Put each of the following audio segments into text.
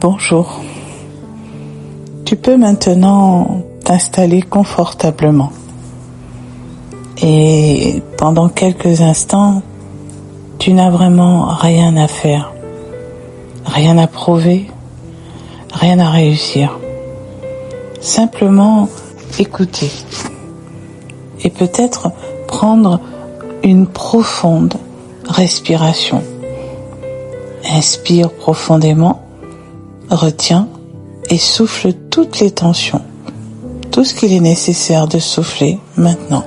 Bonjour. Tu peux maintenant t'installer confortablement. Et pendant quelques instants, tu n'as vraiment rien à faire, rien à prouver, rien à réussir. Simplement écouter. Et peut-être prendre une profonde respiration. Inspire profondément, retiens et souffle toutes les tensions, tout ce qu'il est nécessaire de souffler maintenant.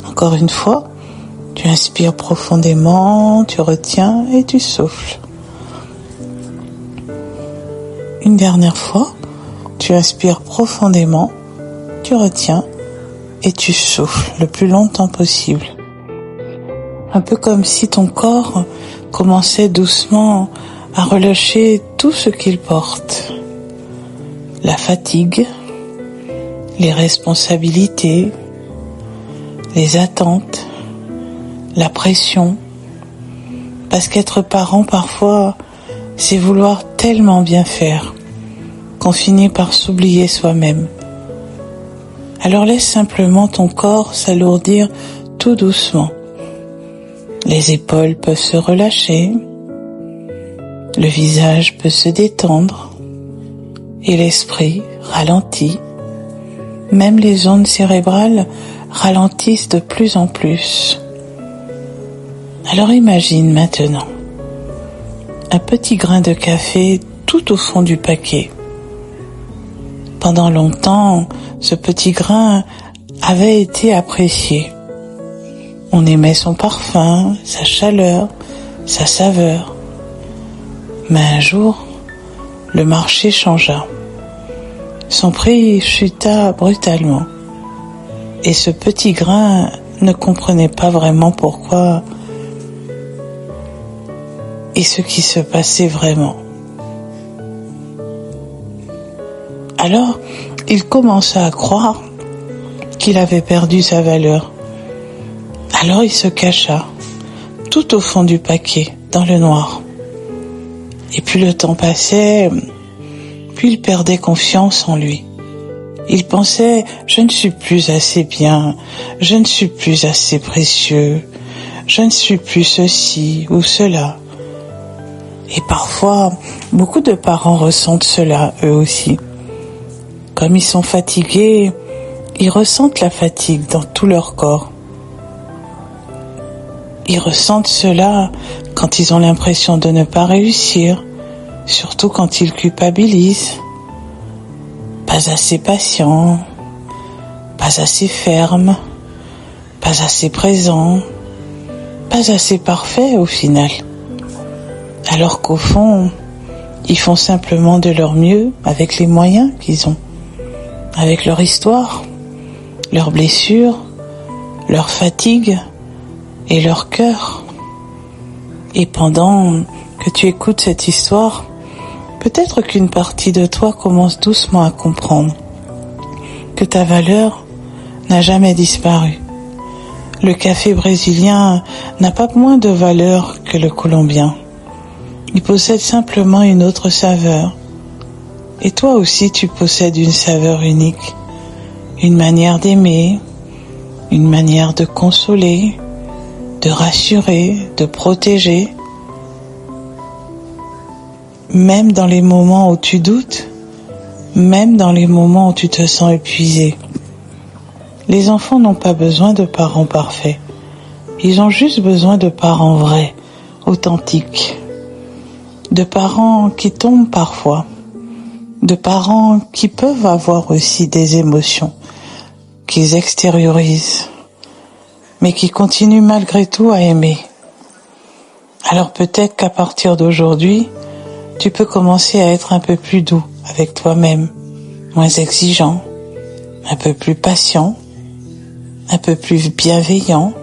Encore une fois, tu inspires profondément, tu retiens et tu souffles. Une dernière fois, tu inspires profondément, tu retiens et tu souffles le plus longtemps possible. Un peu comme si ton corps commençait doucement à relâcher tout ce qu'il porte. La fatigue, les responsabilités, les attentes, la pression. Parce qu'être parent parfois, c'est vouloir tellement bien faire qu'on finit par s'oublier soi-même. Alors laisse simplement ton corps s'alourdir tout doucement. Les épaules peuvent se relâcher, le visage peut se détendre et l'esprit ralentit. Même les ondes cérébrales ralentissent de plus en plus. Alors imagine maintenant un petit grain de café tout au fond du paquet. Pendant longtemps, ce petit grain avait été apprécié. On aimait son parfum, sa chaleur, sa saveur. Mais un jour, le marché changea. Son prix chuta brutalement. Et ce petit grain ne comprenait pas vraiment pourquoi et ce qui se passait vraiment. Alors, il commença à croire qu'il avait perdu sa valeur. Alors il se cacha, tout au fond du paquet, dans le noir. Et plus le temps passait, plus il perdait confiance en lui. Il pensait, je ne suis plus assez bien, je ne suis plus assez précieux, je ne suis plus ceci ou cela. Et parfois, beaucoup de parents ressentent cela eux aussi. Comme ils sont fatigués, ils ressentent la fatigue dans tout leur corps. Ils ressentent cela quand ils ont l'impression de ne pas réussir, surtout quand ils culpabilisent. Pas assez patient, pas assez ferme, pas assez présent, pas assez parfait au final. Alors qu'au fond, ils font simplement de leur mieux avec les moyens qu'ils ont, avec leur histoire, leurs blessures, leur fatigue et leur cœur. Et pendant que tu écoutes cette histoire, peut-être qu'une partie de toi commence doucement à comprendre que ta valeur n'a jamais disparu. Le café brésilien n'a pas moins de valeur que le colombien. Il possède simplement une autre saveur. Et toi aussi tu possèdes une saveur unique, une manière d'aimer, une manière de consoler, de rassurer, de protéger. Même dans les moments où tu doutes, même dans les moments où tu te sens épuisé. Les enfants n'ont pas besoin de parents parfaits. Ils ont juste besoin de parents vrais, authentiques. De parents qui tombent parfois. De parents qui peuvent avoir aussi des émotions, qu'ils extériorisent, mais qui continuent malgré tout à aimer. Alors peut-être qu'à partir d'aujourd'hui, tu peux commencer à être un peu plus doux avec toi-même, moins exigeant, un peu plus patient, un peu plus bienveillant,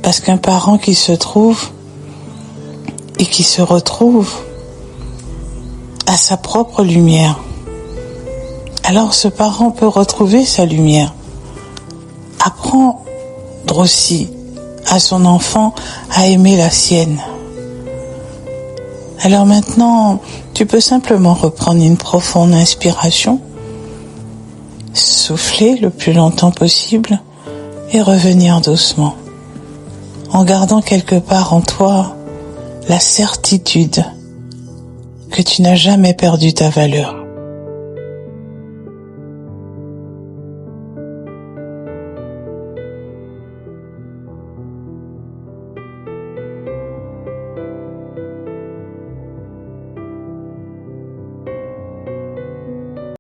parce qu'un parent qui se trouve et qui se retrouve à sa propre lumière, alors ce parent peut retrouver sa lumière. Apprendre aussi à son enfant à aimer la sienne. Alors maintenant, tu peux simplement reprendre une profonde inspiration, souffler le plus longtemps possible et revenir doucement, en gardant quelque part en toi la certitude que tu n'as jamais perdu ta valeur.